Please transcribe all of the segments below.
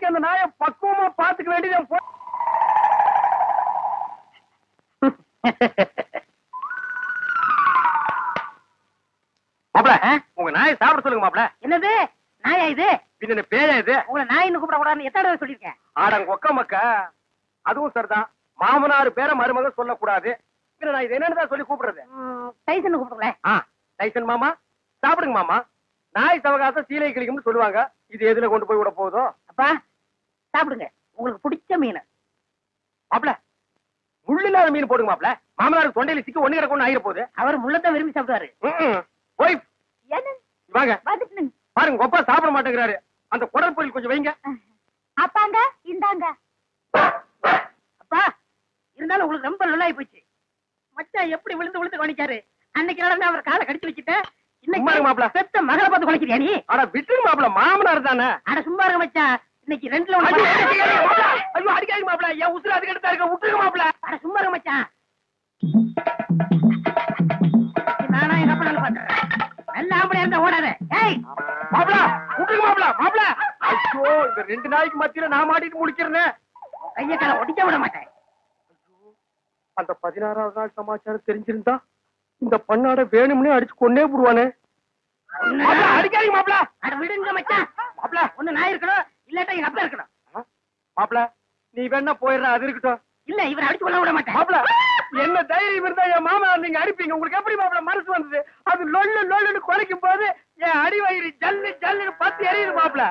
வரைக்கும் அந்த நாயை பக்குவமா பாத்துக்க வேண்டியது. மாப்ள, உங்க நாயை சாப்பிட சொல்லுங்க மாப்ள. என்னது நாயா இது? பின்ன பேயா இது? உங்களை நாயின்னு கூப்பிட கூடாதுன்னு எத்தனை தடவை சொல்லிருக்கேன்? ஆடங்க ஒக்க மக்கா, அதுவும் சரிதான். மாமனார் பேர மருமக சொல்லக்கூடாது. பின்ன நான் இது என்னன்னு சொல்லி கூப்பிடுறது? டைசன் கூப்பிடுங்களேன். டைசன் மாமா சாப்பிடுங்க மாமா. நாய் சவகாசம் சீலை கிளிக்கும்னு சொல்லுவாங்க. இது எதுல கொண்டு போய் விட போகுதோ? அப்பா சாப்பிடுங்க, உங்களுக்கு பிடிச்ச மீன். மாப்ள, முள்ளு இல்லாத மீன் போடுங்க மாப்ள. மாமனாருக்கு தொண்டையில சிக்கி ஒண்ணு கிடக்கும் ஆயிர போகுது. அவர் முள்ளத்தான் விரும்பி சாப்பிடுவாரு. போய் வாங்க பாத்துட்டு பாருங்க, ஒப்பா சாப்பிட மாட்டேங்கிறாரு. அந்த குடல் பொரியல் கொஞ்சம் வைங்க. அப்பாங்க இந்தாங்க. அப்பா இருந்தாலும் உங்களுக்கு ரொம்ப நல்லாயி போச்சு. மச்சான் எப்படி விழுந்து விழுந்து கவனிச்சாரு. அன்னைக்கு நடந்து அவர் காலை கடிச்சு வச்சுட்டேன். இன்னைக்கு மாப்ள பெத்த மகளை பார்த்து குலைக்கிறியா நீ? ஆனா விட்டுருங்க மாப்ள, மாமனார் தானே. ஆனா சும்மா இருக்க மச்சான், இன்னைக்கு ரெண்டுல ஐயோ அடிக்காதீங்க மாப்ள, என் உசுர அதுக்கு எடுத்தா இருக்க. விட்டுருங்க மாப்ள. ஆனா சும்மா இருக்க மச்சான். நானா எங்க அப்பா பாத்துறேன். நல்ல ஆம்பளை இருந்தா ஓடாத. ஏய் மாப்ள விட்டுருங்க மாப்ள. மாப்ள ஐயோ, இந்த ரெண்டு நாய்க்கு மத்தியில நான் மாட்டிட்டு முடிக்கிறேன். கைய கால ஒடிக்க விட மாட்டேன். அந்த 16வது நாள் சமாச்சாரம் தெரிஞ்சிருந்தா இந்த பண்ணாட வேணும்னே அடிச்சு கொன்னே போடுவானே. அடிக்காதீங்க மாப்ள. அட விடுங்க மச்சான். மாப்ள ஒண்ணு நான் இருக்கணும், இல்லாட்டா எங்க அப்பா இருக்கணும். மாப்ள நீ வேணா போயிடுற, அது இருக்கட்டும். இல்ல இவரை அடிச்சு கொள்ள விட மாட்டேன். மாப்ள என்ன தைரியம் இருந்தா என் மாமா நீங்க அடிப்பீங்க? உங்களுக்கு எப்படி மாப்ள மனசு வந்தது? அது லொல்லு லொல்லுன்னு குறைக்கும் போது என் அடி வயிறு ஜல்லு ஜல்லுன்னு பத்தி எரியுது மாப்ள.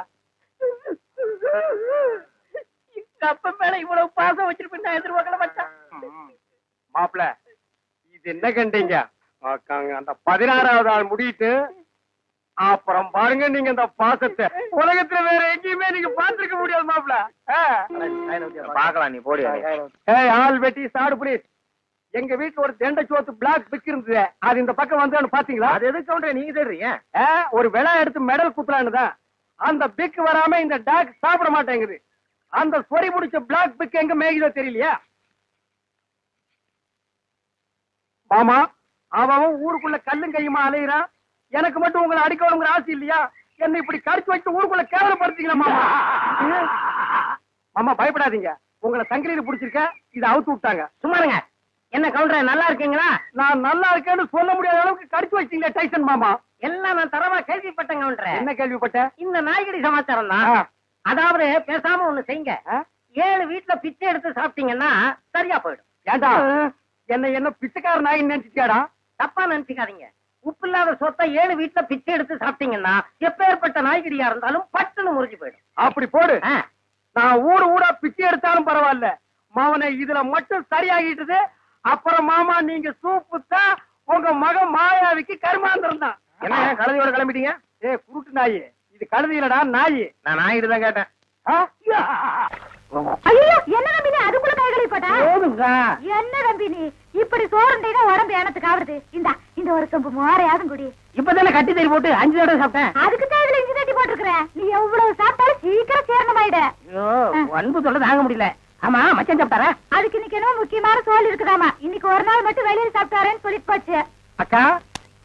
அப்ப மேல இவ்வளவு பாசம் வச்சிருப்பேன் நான் எதிர்பார்க்கல மச்சான். மாப்ள இது என்ன கண்டீங்க? அந்த 16வது ஆள் முடியிட்டு அப்புறம் பாருங்க நீங்க இந்த பாசத்தை உலகத்துல வேற எங்கேயுமே நீங்க பாத்துருக்க முடியாது மாப்ள. பாக்கலாம், நீ போடி. ஆள் வெட்டி சாடு புடி. எங்க வீட்டுல ஒரு தெண்டை சோத்து பிளாக் பிக் இருந்தது. அது இந்த பக்கம் வந்து பாத்தீங்களா? அது எதுக்கு கவுண்டரே நீங்க தேடுறீங்க? ஒரு விழா எடுத்து மெடல் குத்துறான்னுதான். அந்த பிக் வராம இந்த டாக் சாப்பிட மாட்டேங்குது. அந்த சொறி முடிச்ச பிளாக் பிக் எங்க மேய்தோ தெரியலையா மாமா? அவன் ஊருக்குள்ள கல்லும் கையுமா அலையிறான். எனக்கு மட்டும் உங்களை அடிக்கணுங்கிற ஆசை இல்லையா? என்ன இப்படி கடிச்சு வச்சு ஊருக்குள்ள கேவலப்படுத்தீங்களா மாமா? மாமா பயப்படாதீங்க, உங்களை சங்கிலியில புடிச்சிருக்க. இதை அவுத்து விட்டாங்க. சும்மா இருங்க. என்ன கவுண்டரே நல்லா இருக்கீங்களா? நான் நல்லா இருக்கேன்னு சொல்ல முடியாத அளவுக்கு கடிச்சு வச்சீங்களே டைசன் மாமா. எல்லாம் நான் தரமா கேள்விப்பட்டேன் கவுண்டரே. என்ன கேள்விப்பட்ட? இந்த நாய்கடி சமாச்சாரம் தான். அதாவது பேசாம ஒண்ணு செய்யுங்க. 7 வீட்டுல பிச்சை எடுத்து சாப்பிட்டீங்கன்னா சரியா போயிடும். ஏண்டா என்ன பிச்சைக்கார நாய் நினைச்சிட்டியாடா? தப்பா நினைச்சுக்காதீங்க. உப்பு இல்லாத சொத்தை 7 வீட்டுல பிச்சை எடுத்து சாப்பிட்டீங்கன்னா எப்பேற்பட்ட நாய்கடியா இருந்தாலும் பட்டுன்னு முறிஞ்சு போயிடும். அப்படி போடு. நான் ஊடா பிச்சை எடுத்தாலும் பரவாயில்ல, மாவனை இதுல மட்டும் சரியாகிட்டது. அப்புறம் மாமா நீங்க சூப்பு தான் உங்க மகன் மாயாவிக்கு கருமாந்திரம் தான். என்ன கழுதையோட கிளம்பிட்டீங்க? குருட்டு நாய் இது, கழுதி இல்லடா நாய். நான் நாயிட்டு தான் கேட்டேன். ஐயோ என்ன தம்பி நீ அதுக்குள்ள கை கழுவிப்பட்ட? என்ன தம்பி நீ இப்படி சோறுண்டா உடம்பு எனத்துக்கு ஆகுது. இந்த ஒரு சொம்பு மோரையாதும் குடி. இப்பதானே கட்டி தறி போட்டு 5 தடவை சாப்பிட்டேன். அதுக்கு தேவையில்ல இஞ்சி தட்டி போட்டுருக்க. நீ எவ்வளவு சாப்பிட்டாலும் சீக்கிரம் சேரணமாயிட. ஐயோ அன்பு சொல்ல தாங்க முடியல. ஆமா மச்சான் சாப்பிட்டாரா? அதுக்கு இன்னைக்கு என்ன முக்கியமான சோல் இருக்குதாமா. இன்னைக்கு ஒரு நாள் மட்டும் வெளியில சாப்பிட்டாரேன்னு சொல்லிட்டு போச்சு. அக்கா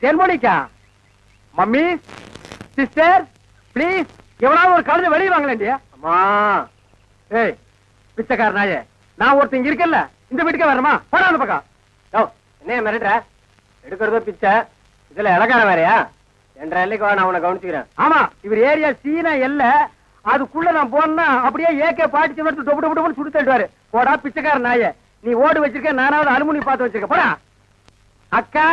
தேன்மொழிக்கா, மம்மி சிஸ்டர் பிளீஸ் எவ்வளவு ஒரு கழுதை வெளியே வாங்கலேண்டியா? அம்மா ஏய் பிச்சைக்கார நாயே, நான் ஒருத்தங்க இருக்கல இந்த வீட்டுக்கே வரமா? போடா அந்த பக்கம். என்ன மிரட்டுற? எடுக்கிறதோ பிச்சை, இதுல இலக்கார வேறையா? 2 எல்லைக்கு வா, நான் உன்னை கவனிச்சுக்கிறேன். ஆமா இவர் ஏரியா சீனா எல்ல, அதுக்குள்ள நான் போனா அப்படியே ஏகே பாட்டிச்சு எடுத்து டொப்பு டொப்பு டொப்பு சுடு தள்ளிடுவாரு. போடா பிச்சைக்கார நாயே, நீ ஓடு வச்சிருக்க, நானாவது அலுமினியம் பார்த்து வச்சிருக்க. போடா. அக்கா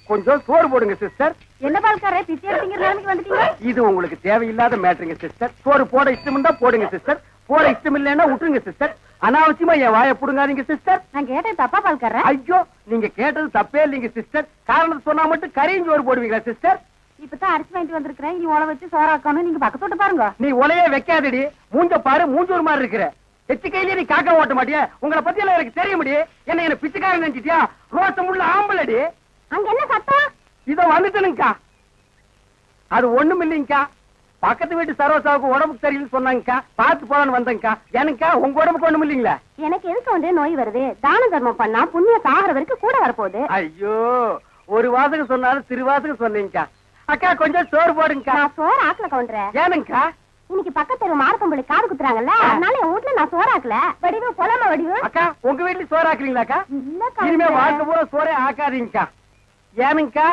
கொஞ்சம் சோறு போடுங்க சிஸ்டர். என்ன பால்காரே பிச்சை எடுத்தீங்க நிலைமைக்கு வந்துட்டீங்க? இது உங்களுக்கு தேவையில்லாத மேட்டருங்க சிஸ்டர். சோறு போட இஷ்டம் இருந்தா போடுங்க சிஸ்டர், போட இஷ்டம் இல்லைன்னா விட்டுருங்க சிஸ்டர். அனாவசியமா என் வாயை புடுங்காதீங்க சிஸ்டர். நான் கேட்டேன் தப்பா பால்காரே? ஐயோ நீங்க கேட்டது தப்பே இல்லைங்க சிஸ்டர். காரணம் சொன்னா மட்டும் கரையும் சோறு போடுவீங்களா சிஸ்டர்? இப்பதான் அரிசி வாங்கிட்டு வந்திருக்கிறேன். இனி உழ வச்சு சோறாக்கணும். நீங்க பக்கத்தோட்டு பாருங்க. நீ உலையே வைக்காதடி, மூஞ்ச பாரு, மூஞ்சூர் மாதிரி இருக்கிற. எச்சு கையிலே நீ காக்க ஓட்ட மாட்டியா? உங்களை பத்தி எல்லாம் எனக்கு தெரிய முடியும். என்ன பிச்சைக்காரன் நினைச்சிட்டியா? ரோசம் உள்ள ஆம்பளடி. அங்க என்ன சத்தம்? இதோ வந்துட்டனுங்கக்கா. அது ஒண்ணும் இல்லைங்கக்கா, பக்கத்து வீட்டு சரோசாவுக்கு உடம்புக்கு சரியில்லைன்னு சொன்னாங்கக்கா, பார்த்து போலான்னு வந்தேங்கக்கா. எனக்கா உங்க உடம்புக்கு ஒண்ணும் இல்லைங்களா? எனக்கு எதுக்கு வந்து நோய் வருது? தான தர்மம் பண்ணா புண்ணியம் சாகர வரைக்கும் கூட வரப்போகுது. ஐயோ ஒரு வாசகம் சொன்னாலும் திருவாசகம் சொன்னீங்கக்கா. அக்கா கொஞ்சம் சோறு போடுங்கக்கா. நான் சோறு ஆக்கல கவுண்டர. ஏனுங்கக்கா? இன்னைக்கு பக்கத்து மார்க்கம்பள்ளி காது குத்துறாங்கல்ல, அதனால என் வீட்டுல நான் சோறாக்கல. வடிவு பொலம வடிவு. அக்கா உங்க வீட்டுல சோறு ஆக்குறீங்களாக்கா? இல்லக்கா. இனிமே வாழ்க்கை பூரா சோறே ஆக்காதீங்கக்கா. ஏனுங்கக்கா,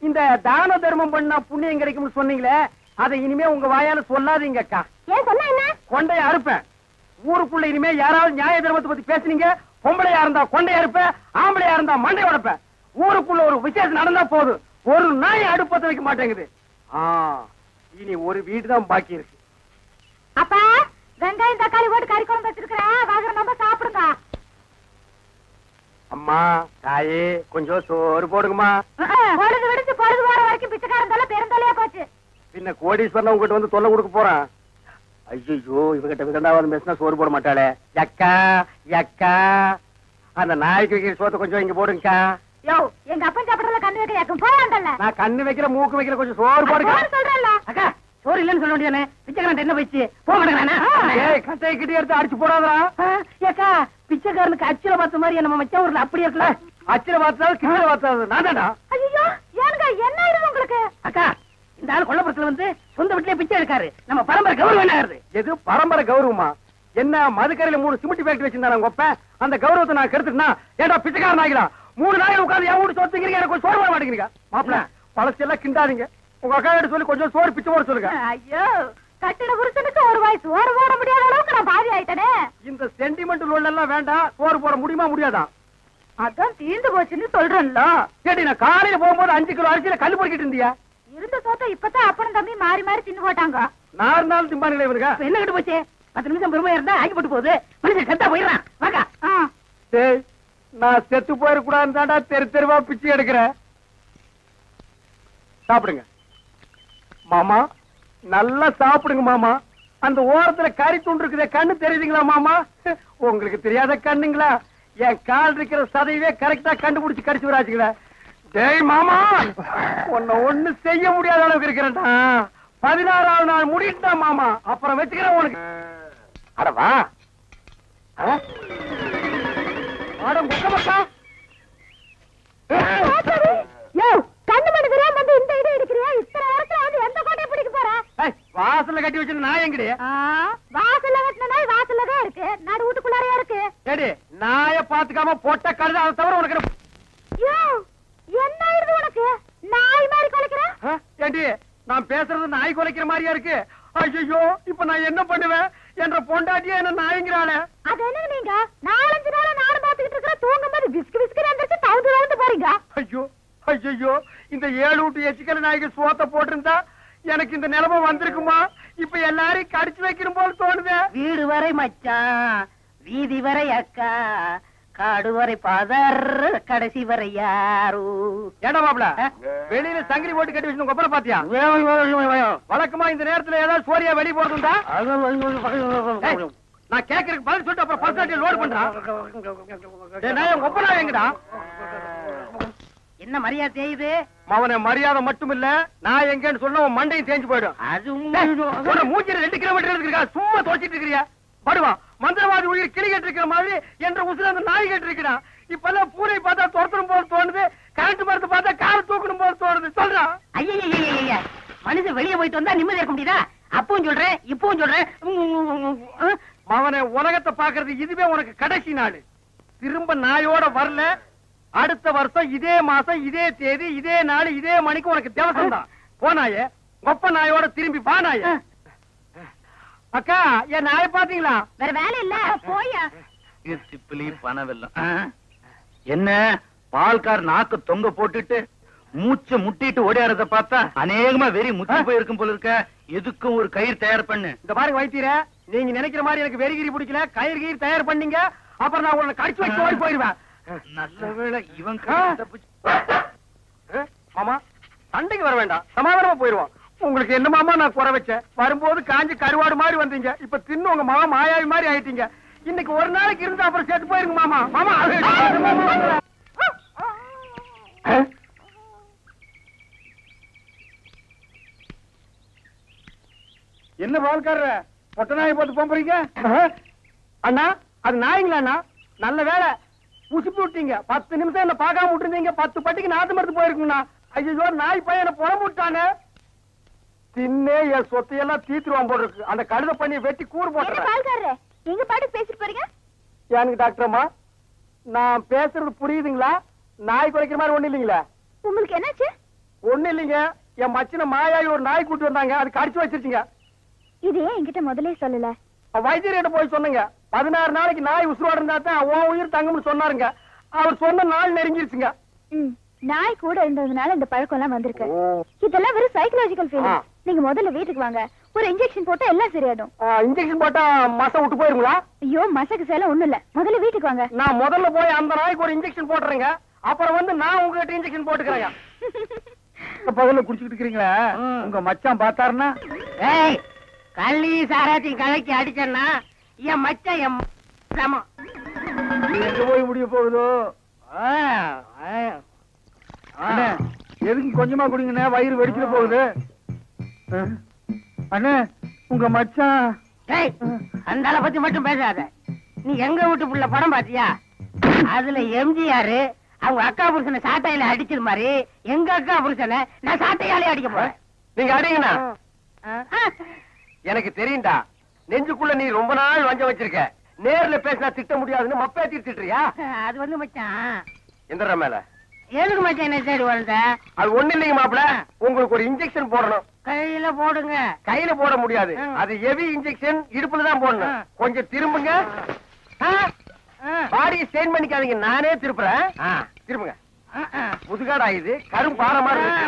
இந்த தான தர்மம் பண்ணா புண்ணியம் கிடைக்கும்னு சொன்னீங்களே, அதை இனிமே உங்க வாயால சொல்லாதீங்கக்கா. ஏன் சொன்னா என்ன? கொண்டைய அறுப்பேன். ஊருக்குள்ள இனிமே யாராவது நியாய தர்மத்தை பத்தி பேசுனீங்க, பொம்பளையா இருந்தா கொண்டைய அறுப்பேன், ஆம்பளையா இருந்தா மண்டை உடைப்பேன். ஊருக்குள்ள ஒரு விசேஷம் நடந்தா போதும், ஒரு நாய் அடுப்பத்த வைக்க மாட்டேங்குது. இனி ஒரு வீடு தான் பாக்கி இருக்கு. அப்பா, வெங்காயம் தக்காளி போட்டு கறி குழம்பு வச்சிருக்கிறேன், வாங்குற நம்ம சாப்பிடுங்க. அம்மா தாயே கொஞ்சம் சோறு போடுங்கம்மா. பொழுது விடுச்சு பொழுது போற வரைக்கும் பிச்சைக்காரன் தொல்லை பெருந்தொல்லையா போச்சு. பின்ன கோடீஸ்வரன் உங்ககிட்ட வந்து தொல்லை கொடுக்க போறான். ஐயோ இவகிட்ட விதண்டாவது பேசினா சோறு போட மாட்டாளே. யக்கா யக்கா, அந்த நாய்க்கு வைக்கிற சோத்தை கொஞ்சம் இங்க போடுங்கக்கா. யோ, எங்க அப்பன் சாப்பிடறதுல கண்ணு வைக்க யாக்கும் போயாண்டல்ல. நான் கண்ணு வைக்கிற மூக்கு வைக்கிற கொஞ்சம் சோறு போடுங்க. சொல்றேன்ல. அக்கா சோறு இல்லன்னு சொல்ல வேண்டியதானே? பிச்சைக்காரன் என்ன போயிடுச்சு, போக மாட்டேங்கிறானா? ஏய் கட்டையை கிட்டி எடுத்து அடிச்சு போடாதா. ஏக்கா பிச்சைக்காரனுக்கு அச்சில பார்த்த மாதிரி நம்ம மச்சான் ஊர்ல அப்படி இருக்கல. அச்சில பார்த்தாது கிட்ட பார்த்தாது நான் தான்டா. ஐயோ ஏனுங்க என்ன ஆயிடுது உங்களுக்கு? அக்கா இந்த ஆள் கொல்லப்புறத்துல வந்து சொந்த வீட்டுலயே பிச்சை எடுக்காரு. நம்ம பரம்பரை கௌரவம் என்ன ஆகுது? எது பரம்பரை கௌரவமா? என்ன மதுக்கரையில 3 சிமெண்ட் ஃபேக்டரி வச்சிருந்தாங்க ஒப்ப, அந்த கௌரவத்தை நான் கெடுத்துட்டா ஏடா பிச்சைக்காரன் ஆகிடா. 3 நாள் உட்கார்ந்து என் வீட்டு சொத்துக்கிறீங்க, எனக்கு சோறு போட மாட்டேங்கிறீங்க. மாப்பிள்ள பழசெல்லாம் கிண்டாதீங்க. உங்க அக்கா கிட்ட சொல்லி கொஞ்சம் சோறு பிச்சை போட சொல்லுங்க. ஐயோ, கட்டின புருஷனுக்கு ஒரு வாய் சோறு போட முடியாத அளவுக்கு நான் பாதி ஆயிட்டனே. இந்த சென்டிமெண்ட் லோன் எல்லாம் வேண்டாம். சோறு போட முடியுமா முடியாதா? அதான் தீர்ந்து போச்சுன்னு சொல்றேன்ல. கேட்டி நான் காலையில போகும்போது 5 கிலோ அரிசியில கல் பொறுக்கிட்டு இருந்தியா? இருந்த சோத்த இப்பதான் அப்பனும் தம்பி மாறி மாறி தின்னு போட்டாங்க. 4 நாள் திம்பானுங்களே இவனுங்க. என்ன கிட்ட போச்சு? 10 நிமிஷம் பெருமையா இருந்தா ஆகி போட்டு போகுது. மனுஷன் செத்தா போயிடறான். வாக்கா. டேய் நான் செத்து போயிடக்கூடாதுன்னு தாண்டா தெரு தெருவா பிச்சை எடுக்கிறேன். சாப்பிடுங்க மாமா, நல்லா சாப்பிடுங்க மாமா. அந்த ஓரத்துல கறி துண்டு இருக்குதே, கண்ணு தெரியுதுங்களா மாமா? உங்களுக்கு தெரியாத கண்ணுங்களா? என் கால் இருக்கிற சதையவே கரெக்டா கண்டுபிடிச்சு கடிச்சு வராச்சுங்களா? டேய் மாமா, உன்னை ஒண்ணு செய்ய முடியாத அளவுக்கு இருக்கிறேன்டா. 16ஆவது நாள் முடிட்டா மாமா, அப்புறம் வச்சுக்கிறேன் உனக்கு. அடவா முக்கமக்கா கண்ணு மணி தெரியாம வந்து இந்த இடம் எடுக்கிறியா? இத்தனை நேரத்துல வந்து எந்த கோட்டையை பிடிக்க போற? வாசல்ல கட்டி வச்சிருந்த நாய் எங்கடி? வாசல்ல கட்டின நாய் வாசல்ல தான் இருக்கு, நடு வீட்டுக்குள்ளாரையா இருக்கு. ஏடி நாய பாத்துக்காம போட்ட கழுத, அதை தவிர உனக்கு என்ன ஆயிடுது உனக்கு? நாய் மாதிரி குலைக்கிற? ஏண்டி நான் பேசுறது நாய் குலைக்கிற மாதிரியா இருக்கு? ஐயோ இப்ப நான் என்ன பண்ணுவேன்? என்ற பொண்டாட்டியா என்ன நாய்ங்கிறாளே. அது என்ன நீங்க 4-5 நாளா நானும் பாத்துக்கிட்டு இருக்கிற, தூங்கும் போது விஸ்கு விஸ்கு எந்திரிச்சு தவுந்து போறீங்க. ஐயோ ஐயோ, இந்த 7 வீட்டு எச்சிக்கல நாய்க்கு சோத்த போட்டிருந்தா எனக்கு இந்த நிலைமை வந்திருக்குமா? இப்ப எல்லாரையும் கடிச்சு வைக்கணும் போல தோணுது. வீடு வரை மச்சான், வீதி வரை அக்கா, காடு வரை பாதர், கடைசி வரை யாரு. ஏடா மாப்ள, வெளியில சங்கிலி போட்டு கட்டி வச்சு கொப்பரை பாத்தியா? வழக்கமா இந்த நேரத்துல ஏதாவது சோரியா வெளிய போறதுண்டா? நான் கேக்குறதுக்கு பதில் சொல்லிட்டு அப்புறம் பர்சனாலிட்டி லோட் பண்றான். கொப்பரா எங்கடா? என்ன மரியாதை தேயுது? அவன மரியாதை மட்டும் இல்ல, நான் எங்கன்னு சொன்ன உன் மண்டையும் தேஞ்சு போயிடும். அது மூஞ்சில 2 கிலோமீட்டர் இருக்கா, சும்மா தோச்சிட்டு இருக்கிறியா? படுவா மந்திரவாதி உயிர் கிளி கட்டு இருக்கிற மாதிரி என்ற உசுர அந்த நாய் கட்டு இருக்கிறா. இப்பெல்லாம் பூனை பார்த்தா துரத்தணும் போல தோணுது, கரண்ட் மரத்தை பார்த்தா கார தூக்கணும் போல தோணுது. சொல்றா. ஐயா மனுஷன் வெளியே போயிட்டு வந்தா நிம்மதி இருக்க முடியுதா? அப்பவும் சொல்றேன் இப்பவும் சொல்றேன். அவனை உலகத்தை பாக்குறது இதுவே உனக்கு கடைசி நாள். திரும்ப நாயோட வரல, அடுத்த வருஷம் இதே மாசம் இதே தேதி இதே நாள் இதே மணிக்கு உனக்கு திவசம் தான். போனாயே கொப்ப நாயோட திரும்பி பானாய. அக்கா என் நாயை பாத்தீங்களா? வேற வேலை இல்ல போயா. சிப்பிலி பணவெல்லாம் என்ன பால்கார் நாக்கு தொங்க போட்டுட்டு மூச்சு முட்டிட்டு ஓடியாரத பார்த்தா அநேகமா வெறி முத்தி போயிருக்கும் போல இருக்க. எதுக்கும் ஒரு கயிறு தயார் பண்ணு. இந்த பாருங்க வைத்தியர, நீங்க நினைக்கிற மாதிரி எனக்கு வெறிகிரி பிடிக்கல. கயிறு தயார் பண்ணீங்க, அப்புறம் நான் உன்னை கடிச்சு வச்சு ஓடி போயிருவேன். நல்ல வேளை இவன் மாமா சண்டைக்கு வர வேண்டாம், சமாதானமா போயிருவான். உங்களுக்கு என்ன மாமா நான் குறை வச்சேன்? வரும்போது காஞ்சி கருவாடு மாதிரி வந்தீங்க, இப்ப தின்னு உங்க மாமா மாயாவி மாதிரி ஆயிட்டீங்க. இன்னைக்கு ஒரு நாளைக்கு இருந்து அப்புறம் சேர்த்து போயிருங்க மாமா. மாமா என்ன பால்கார பொட்ட நாயை போட்டு போறீங்க? அண்ணா அது நாய்ங்களா அண்ணா? நல்ல வேலை உசுப்பி விட்டீங்க. 10 நிமிஷம் என்ன பார்க்காம விட்டுருந்தீங்க, 10 பட்டிக்கு நாத்து மருந்து போயிருக்குங்கண்ணா. ஐயோ நாய் பையனை புறம்பு விட்டானே. தின்னே என் சொத்தையெல்லாம் தீத்துருவான் போல இருக்கு. அந்த கழுத பண்ணி வெட்டி கூறு போட்டுறேன். பால்காரரே, எங்க பாட்டுக்கு பேசிட்டு போறீங்க? எனக்கு டாக்டர் அம்மா, நான் பேசுறது புரியுதுங்களா? நாய் குறைக்கிற மாதிரி ஒண்ணு இல்லைங்களா? உங்களுக்கு என்னாச்சு? ஒண்ணு இல்லைங்க, என் மச்சின மாயாயி ஒரு நாய் கூட்டு வந்தாங்க, அது கடிச்சு வச்சிருச்சுங்க. இது ஏன் என்கிட்ட முதல்ல சொல்லல? வைத்தியர்கிட்ட போய் சொன்னங்க. 16 நாளைக்கு நாய் உசுரோட இருந்தா தான் உன் உயிர் தங்கும்னு சொன்னாருங்க. அவர் சொன்ன நாள் நெருங்கிருச்சுங்க. நாய் கூட இருந்ததுனால இந்த பழக்கம் எல்லாம் வந்திருக்கு. இதெல்லாம் வெறும் சைக்கலாஜிக்கல் ஃபீலிங். நீங்க முதல்ல வீட்டுக்கு வாங்க, ஒரு இன்ஜெக்ஷன் போட்டா எல்லாம் சரியாடும். இன்ஜெக்ஷன் போட்டா மசை விட்டு போயிருங்களா? ஐயோ, மசக்கு சேலம் ஒண்ணும் இல்ல. முதல்ல வீட்டுக்கு வாங்க. நான் முதல்ல போய் அந்த நாய்க்கு ஒரு இன்ஜெக்ஷன் போட்டுறேங்க. அப்புறம் வந்து நான் உங்ககிட்ட இன்ஜெக்ஷன் போட்டுக்கிறேங்க. பகல்ல குடிச்சுக்கிட்டு இருக்கீங்களா? உங்க மச்சான் பார்த்தாருன்னா, ஏய், கள்ளி சாராத்தையும் கலக்கி அடிச்சேன்னா என் மச்சான் என் சமம். எங்க போய் முடிய போகுதோ? அண்ணே, எதுக்கு கொஞ்சமா குடிங்கண்ணே, வயிறு வெடிச்சுட்டு போகுது. அண்ணே, உங்க மச்சான். ஏய், அந்த ஆளை பத்தி மட்டும் பேசாத. நீ எங்க வீட்டு புள்ள படம் பாத்தியா? அதுல எம்ஜிஆர் அவங்க அக்கா புருஷனை சாட்டையில அடிச்சது மாதிரி எங்க அக்கா புருஷனை நான் சாட்டையாலே அடிக்க போறேன். நீங்க அடிங்கண்ணா. எனக்கு தெரியும்டா, நெஞ்சுக்குள்ள நீ ரொம்ப நாள் வஞ்சம் வச்சிருக்க. நேர்ல பேசினா திட்ட முடியாதுன்னு மப்பேத்தி திட்டுறியா? அது வந்து மச்சான், எந்த மேல எதுக்கு மச்சான் என்ன தேடி வந்த? அது ஒண்ணு இல்லைங்க மாப்பிள, உங்களுக்கு ஒரு இன்ஜெக்ஷன் போடணும். கையில போடுங்க. கையில போட முடியாது, அது ஹெவி இன்ஜெக்ஷன், இடுப்புல தான் போடணும். கொஞ்சம் திரும்புங்க. பாடியை ஸ்ட்ரெயின் பண்ணிக்காதீங்க, நானே திருப்புறேன். திரும்புங்க. முதுகாடா இது, கரும் பாரமா இருக்கு.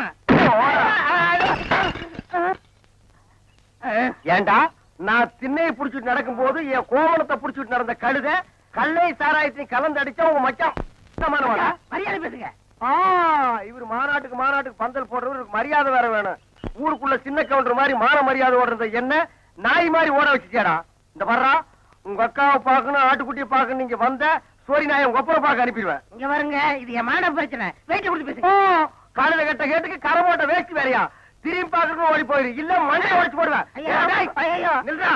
ஏண்டா, நான் திண்ணையை புடிச்சிட்டு நடக்கும் போது என் கோவணத்தை புடிச்சிட்டு நடந்த கழுத கல்லை சாராயத்தையும் கலந்து அடிச்சா உங்க மச்சான் மரியாதை பேசுங்க. இவர் மாநாட்டுக்கு பந்தல் போடுறவருக்கு மரியாதை வேற வேணும். ஊருக்குள்ள சின்ன கவுண்டர் மாதிரி மான மரியாதை ஓடுறது என்ன நாய் மாதிரி ஓட வச்சுச்சேடா. இந்த வர்றா, உங்க அக்காவை பாக்கணும், ஆட்டுக்குட்டியை பாக்கணும். நீங்க வந்த சோரி நாயை உங்க ஒப்பரை பார்க்க அனுப்பிடுவேன். இங்க வருங்க, இது என் மான பிரச்சனை. வெயிட் கொடுத்து பேசுங்க. காலையில கட்ட கேட்டுக்கு கரை போட்ட வேஸ்ட் வேறையா? திரும்பி பாக்கணும் ஓடி போயிரு, இல்ல மண்டையை உடைச்சு போடுவேன். நில்றா.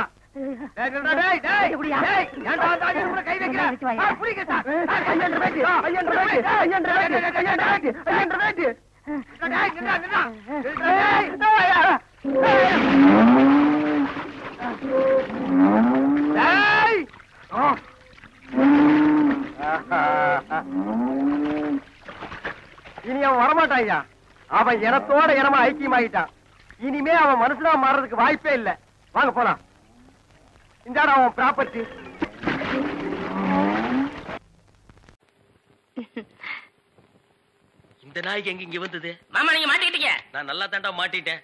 இனி அவன் வரமாட்டான். அவன் இனத்தோட இனமா ஐக்கியமாயிட்டான். இனிமே அவன் மனுஷனா மாறதுக்கு வாய்ப்பே இல்ல. வாங்க போலாம். இந்தாடா அவன் ப்ராப்பர்ட்டி. இந்த நாய்க்கு எங்க இங்க வந்தது? மாமா, நீங்க மாட்டிக்கிட்டீங்க. நான் நல்லா தாண்டா மாட்டிட்டேன்.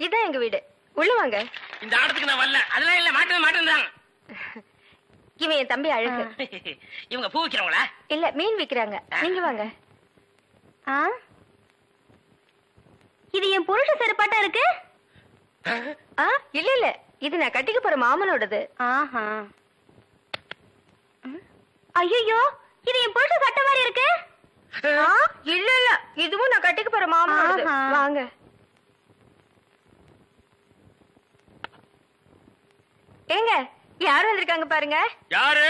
இதான் எங்க வீடு, உள்ள வாங்க. இந்த ஆட்டத்துக்கு நான் வரல. அதெல்லாம் இல்ல, மாட்டேன். இவன் என் தம்பி அழகு. இவங்க பூ விக்கிறவங்களா? இல்ல, மீன் விக்கிறாங்க. நீங்க வாங்க. இது என் புருஷ செருப்பாட்டா இருக்கு. இல்ல இல்ல, இது நான் கட்டிக்க போற மாமனோடது. ஐயோ, இது என் புருஷ சட்டை மாதிரி இருக்கு. இல்ல இல்ல, இதுவும் நான் கட்டிக்க போற மாமனோடது. வாங்க. ஏங்க, யாரு வந்திருக்காங்க பாருங்க. யாரு?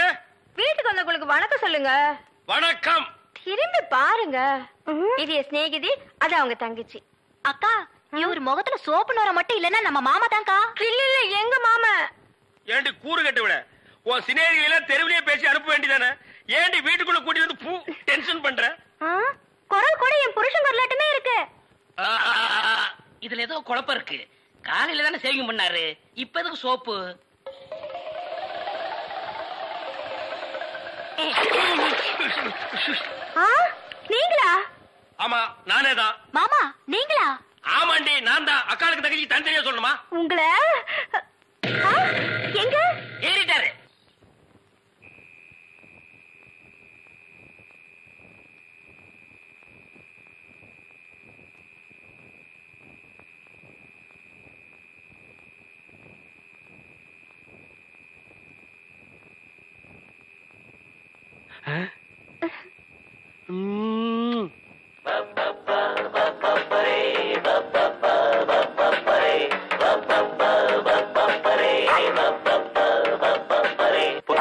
வீட்டுக்கு வந்தவங்களுக்கு வணக்கம் சொல்லுங்க. வணக்கம். திரும்பி பாருங்க. இது என் சிநேகிதி, அது அவங்க தங்கச்சி. அக்கா, இவர் முகத்துல சோப்பு நோர மட்டும் இல்லன்னா நம்ம மாமா தான்க்கா. இல்ல இல்ல, எங்க மாமா. ஏண்டி கூறு கட்ட விட, உன் சினேகிகளை தெருவிலேயே பேசி அனுப்ப வேண்டியதானே? ஏண்டி வீட்டுக்குள்ள கூட்டி வந்து பூ டென்ஷன் பண்ற? குரல் கூட என் புருஷன் குரலாட்டமே இருக்கு. இதுல ஏதோ குழப்பம் இருக்கு. காலையில தானே சேவிங் பண்ணாரு, இப்ப எதுக்கு சோப்பு? நீங்களா? ஆமா, நானே தான். மாமா நீங்களா? ஆமாண்டி, நான் தான். அக்காளுக்கு தங்கச்சி தனித்தனியா சொல்லணுமா? உங்களை எங்க ஏறிட்டாரு.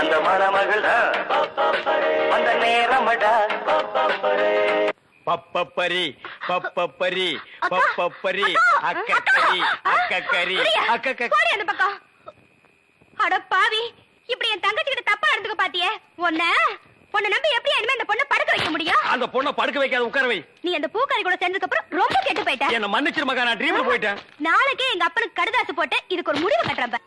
அந்த மணமகள் அந்த நேரமடா பப்பப்பரி பப்பரி பப்பரி அக்கக்கரி அக்கக்கரி போடி அந்த பக்கம். அட பாவி, இப்படி என் தங்கச்சி கிட்ட தப்பா நடந்துக்க பாத்தியே. உன்னை நம்பி எப்படி இனிமே இந்த பொண்ணை படுக்க வைக்க முடியும்? அந்த பொண்ணை படுக்க வைக்காத, உட்கார வை. நீ அந்த பூக்காரி கூட சேர்ந்ததுக்கு அப்புறம் ரொம்ப கெட்டு போயிட்ட. என்ன மன்னிச்சிரு மகா, நான் ட்ரீம்ல போயிட்டேன். நாளைக்கே எங்க அப்பனுக்கு கடுதாசு போட்டு இதுக்கு ஒரு முடிவு கட்டுறப்ப.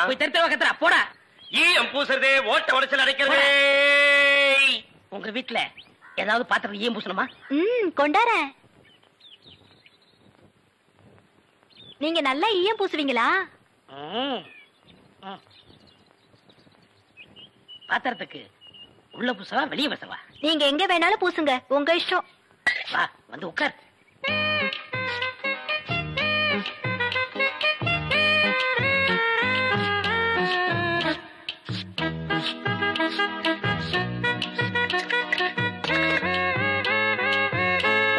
போய் தெருத்தவ கத்துறா போடா. ஈயம் பூசுறதே, ஓட்ட உடைச்சல் அடைக்கிறதே. உங்க வீட்டுல ஏதாவது பாத்திரம் ஈயம் பூசணுமா? கொண்டாரேன். நீங்க நல்லா ஈயம் பூசுவீங்களா? பாத்திரத்துக்கு உள்ள பூசவா வெளியே பூசவா? நீங்க எங்க வேணாலும் பூசுங்க, உங்க இஷ்டம். வா வந்து உட்கார்.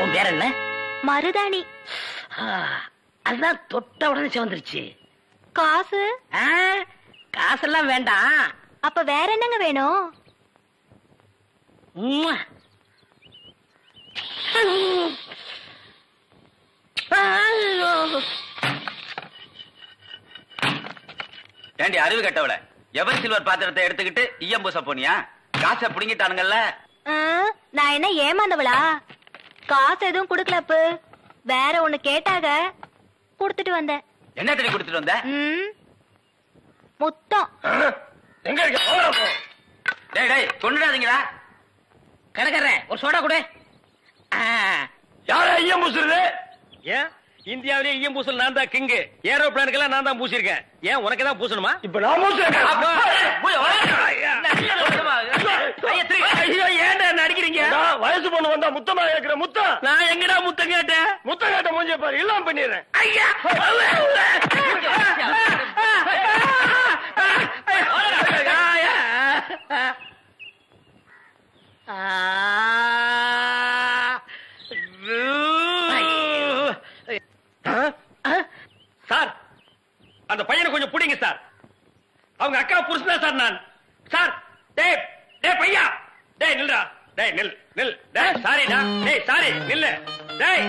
உன் பேர் என்ன? மருதாணி. அதுதான் தொட்ட உடனே சிவந்துருச்சு. காசு? காசெல்லாம் வேண்டாம். அப்ப வேற என்னங்க வேணும்? ஏண்டி அறிவு கட்டவள, எவர் சில்வர் பாத்திரத்தை எடுத்துக்கிட்டு ஈயம் பூச போனியா? காசை புடுங்கிட்டானுங்கல்ல. நான் என்ன ஏமாந்தவளா? காசு எதுவும் குடுக்கலப்பு, வேற ஒண்ணு கேட்டாக குடுத்துட்டு வந்தேன். என்ன தண்ணி குடுத்துட்டு வந்த? முத்தம். எங்க இருக்க? டேய் டேய், கொண்டுடாதீங்களா? கடைக்கார ஒரு சோடா கொடு. யார ஈயம் பூசுறது? ஏன் இந்தியாவிலே ஈயம் பூசல் நான் தான் கிங்கு. ஏரோப்ளானுக்கு எல்லாம் நான் தான் பூசிருக்கேன். ஏன் உனக்கு தான் பூசணுமா? இப்ப நான் ஏன்டா நடிக்கிறீங்க? வயசு பொண்ணு வந்தா முத்தமா கேக்குற முத்தம். நான் எங்கடா முத்தம் கேட்டேன்? முத்தம் கேட்ட மூஞ்சிய பாரு, எல்லாம் பண்ணிடுறேன். ஐயா சார், அந்த பையனை கொஞ்சம் பிடிங்க சார். அவங்க அக்கா புருஷனா சார் நான். சார் டேய் டேய் பையா, டேய் நில்றா, டேய் நில் நில், டேய் சாரிடா, டேய் சாரி நில்லு, டேய்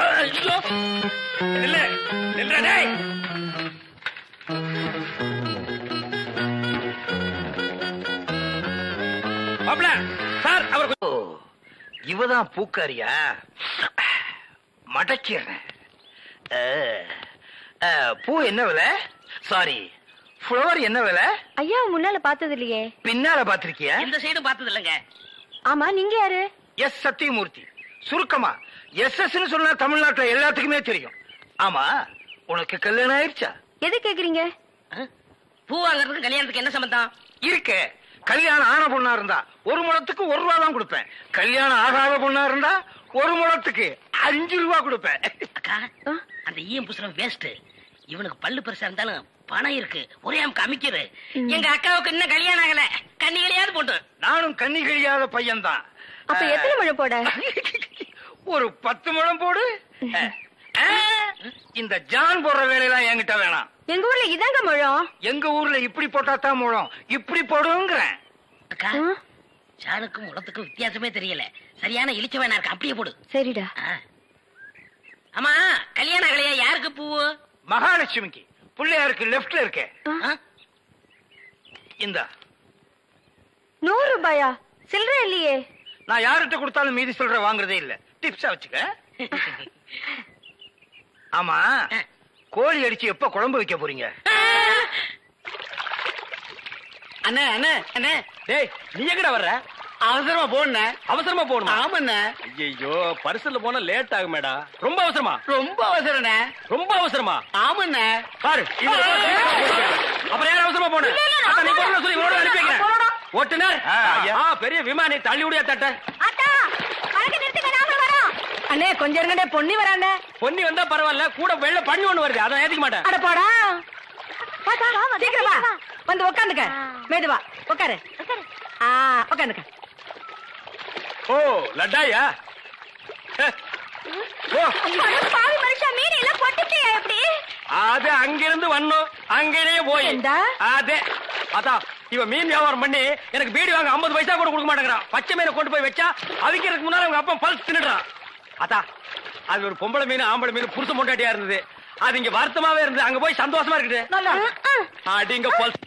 ஐயோ நில்லு நில்றா, டேய் மாப்ள சார். அவர் இவதான் பூக்காரியா? மடக்கிறேன். பூ என்ன விலை? சாரி, ஃப்ளவர் என்ன விலை? ஐயா முன்னால பார்த்தது இல்லையே. பின்னால பாத்திருக்கியா? இந்த சைடு பார்த்தது இல்லங்க. ஆமா, நீங்க யாரு? எஸ் சத்தியமூர்த்தி. சுருக்கமா எஸ் சொன்னா தமிழ்நாட்டுல எல்லாத்துக்குமே தெரியும். ஆமா, உனக்கு கல்யாணம் ஆயிடுச்சா? எது கேக்குறீங்க? பூ வாங்கறதுக்கு கல்யாணத்துக்கு என்ன சம்பந்தம் இருக்கு. கல்யாணம் ஆன பொண்ணா இருந்தா 1 முழத்துக்கு 1 ரூபா தான் கொடுப்பேன். கல்யாணம் ஆகாத பொண்ணா இருந்தா 1 முழத்துக்கு 5 ரூபா கொடுப்பேன். அக்கா, அந்த ஈயம் பூசணம் வேஸ்ட். இவனுக்கு பல்லு பெருசா இருந்தாலும் பணம் இருக்கு, ஒரே காமிக்கிறது. எங்க அக்காவுக்கு இன்னும் கல்யாணம் ஆகல, கண்ணிகளையாவது போட்டு. நானும் கண்ணி கழியாத பையன் தான். அப்ப எத்தனை முழம் போட? ஒரு 10 முழம் போடு. இந்த ஜான் போடுற வேலையெல்லாம் என்கிட்ட வேணாம். எங்க ஊர்ல இதாங்க முழம். எங்க ஊர்ல இப்படி போட்டா தான் முழம், இப்படி போடுங்கிறேன். அக்கா, ஜானுக்கும் முழத்துக்கும் வித்தியாசமே தெரியல. சரியான இழிச்ச வேணா இருக்கு, அப்படியே போடு. சரிடா. ஆமா, கல்யாணம் ஆகலையா? யாருக்கு பூவு? மகாலட்சுமிக்கு. பிள்ளையாருக்கு லெப்ட்ல இருக்க. இந்த 100 ரூபாயா? சில்லறை இல்லையே. நான் யார்கிட்ட கொடுத்தாலும் மீதி சொல்ற வாங்குறதே இல்ல, டிப்ஸா வச்சுக்க. ஆமா, கோழி அடிச்சு எப்ப குழம்பு வைக்க போறீங்க? அண்ணே அண்ணே அண்ணே, டேய் நீ எங்கடா வர்ற? அவசரமா போன. அவசரமா போகணுமா? ஆமாண்ணே. ஐயோ, பரிசல்ல போனா லேட் ஆகுமேடா. ரொம்ப அவசரமா? ரொம்ப அவசரண்ணே. ரொம்ப அவசரமா? ஆமாண்ணே. பாரு, அப்புறம் யார் அவசரமா போன? நீ போன சொல்லி இவனோட அனுப்பி வைக்கிறேன். ஓட்டுனர், பெரிய விமானி தள்ளி விடியா தட்ட. அண்ணே கொஞ்சம் இருங்கடே, பொன்னி வரானே. பொன்னி வந்தா பரவாயில்ல, கூட வெள்ள பண்ணி ஒண்ணு வருது, அதான் ஏத்திக்க மாட்டேன். அட போடா, சீக்கிரம் வா. வந்து உட்காந்துக்க. மேதுவா உட்காரு. உட்காந்துக்க. ஓ லட்டாயா? பாவி மனுஷா, மீன் எல்லாம் பொட்டுட்டியா எப்படி? அது அங்கிருந்து வந்தோம், அங்கேயே போய் அதே அதான் இவன் மீன் வியாபாரம் பண்ணி எனக்கு பீடி வாங்க 50 பைசா கூட கொடுக்க மாட்டேங்கிறான். பச்சை மீனை கொண்டு போய் வச்சா அவிக்கிறதுக்கு முன்னால அவங்க அப்பா பல்ஸ் தின்னுறான். அதா அது ஒரு பொம்பளை மீன் ஆம்பளை மீன் புருஷ மொண்டாட்டியா இருந்தது. அது இங்க வருத்தமாவே இருந்தது. அங்க போய் சந்தோஷமா இருக்குது. அடிங்க பல்ஸ்.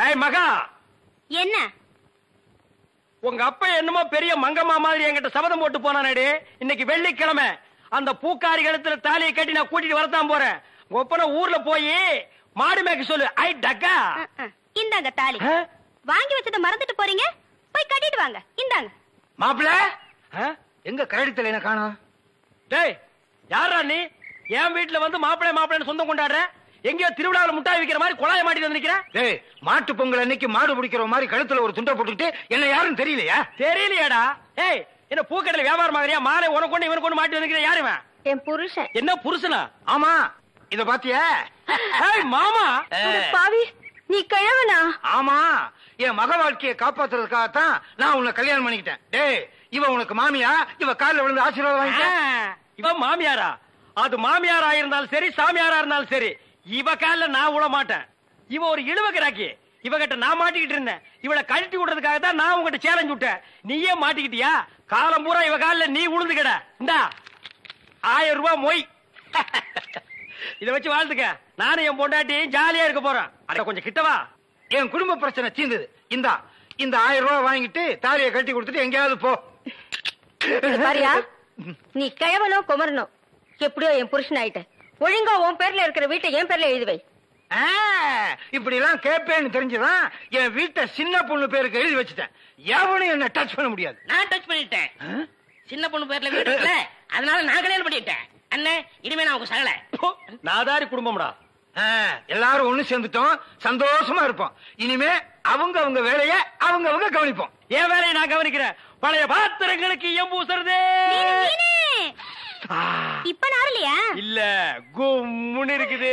ஏய் மகா, என்ன உங்க அப்பா என்னமோ பெரிய மங்கம்மா மாதிரி என்கிட்ட சபதம் போட்டு போனானே. இன்னைக்கு வெள்ளிக்கிழமை அந்த பூக்காரி கழுத்துல தாலியை கட்டி நான் கூட்டிட்டு வரத்தான் போறேன். உங்க ஒப்பன ஊர்ல போய் மாடு மேய்க்க சொல்லு. ஐ டக்கா, இந்தாங்க தாலி. வாங்கி வச்சத மறந்துட்டு போறீங்க, போய் கட்டிட்டு வாங்க. இந்தாங்க. மாப்பிள்ள எங்க கரடித்தல என்ன காணோம்? டேய் யாரா நீ? என் வீட்டுல வந்து மாப்பிள்ளை மாப்பிள்ளைன்னு சொந்தம் கொண்டாடுற? எங்கயோ திருவிழாவில் முட்டாய் விக்கிற மாதிரி குழாய மாட்டிட்டு வந்து நிக்கிற. டேய், மாட்டு பொங்கல் அன்னைக்கு மாடு பிடிக்கிற மாதிரி கழுத்துல ஒரு துண்டை போட்டுக்கிட்டு என்ன யாரும் தெரியலையா? தெரியலையாடா? ஏய், என்ன பூக்கடையில வியாபாரம் மாதிரியா? மாலை உனக்கு கொண்டு இவனுக்கு கொண்டு மாட்டி வந்து யாருவன்? என் புருஷன். என்ன புருஷனா? ஆமா, இத பாத்தியா? ஏய் மாமா, பாவி நீ கிழவனா? ஆமா, என் மக வாழ்க்கையை காப்பாத்துறதுக்காகத்தான் நான் உன்னை கல்யாணம் பண்ணிக்கிட்டேன். டேய், இவ உனக்கு மாமியா? இவ காலில் விழுந்து ஆசீர்வாதம் வாங்கிட்ட. இவ மாமியாரா? அது மாமியாரா இருந்தாலும் சரி, சாமியாரா இருந்தாலும் சரி, இவ கால நான் விட மாட்டேன். இவ ஒரு இழுவக்கிறாக்கி. இவகிட்ட நான் மாட்டிக்கிட்டு இருந்தேன். இவளை கழட்டி விடுறதுக்காக தான் நான் உங்ககிட்ட சேலஞ்ச் விட்டேன். நீயே மாட்டிக்கிட்டியா? காலம் பூரா இவ காலில் நீ உளுந்துக்கிட. இந்தா 1000 ரூபாய் மொய். இத வச்சு வாழ்த்துக்க. நானும் என் பொண்டாட்டி ஜாலியா இருக்க போறேன். அட கொஞ்சம் கிட்டவா. என் குடும்ப பிரச்சனை தீர்ந்தது. இந்த 1000 ரூபாய் வாங்கிட்டு தாலியை கட்டி கொடுத்துட்டு எங்கேயாவது போ. பாரியா, நீ கிழவனோ குமரனோ எப்படியோ என் புருஷன் ஆயிட்ட. ஒழுங்கா உன் பேர்ல இருக்கிற வீட்டை என் பேர்ல எழுதி வை. இப்படி எல்லாம் கேட்பேன்னு தெரிஞ்சுதான் என் வீட்டை சின்ன பொண்ணு பேருக்கு எழுதி வச்சுட்டேன். எவனும் என்ன டச் பண்ண முடியாது. நான் டச் பண்ணிட்டேன். சின்ன பொண்ணு பேர்ல வீடு இருக்குல்ல, அதனால நான் கல்யாணம் பண்ணிட்டேன். அண்ணே, இனிமே நான் உங்க சகல. நாதாரி குடும்பம்டா. எல்லாரும் ஒண்ணு சேர்ந்துட்டோம், சந்தோஷமா இருப்போம். இனிமே அவங்க அவங்க வேலைய அவங்க அவங்க கவனிப்போம். என் வேலையை நான் கவனிக்கிறேன். பழைய பாத்திரங்களுக்கு எம்பூசுறதே. இப்ப நாரலையா? இல்ல, கும்முன்னு இருக்குது.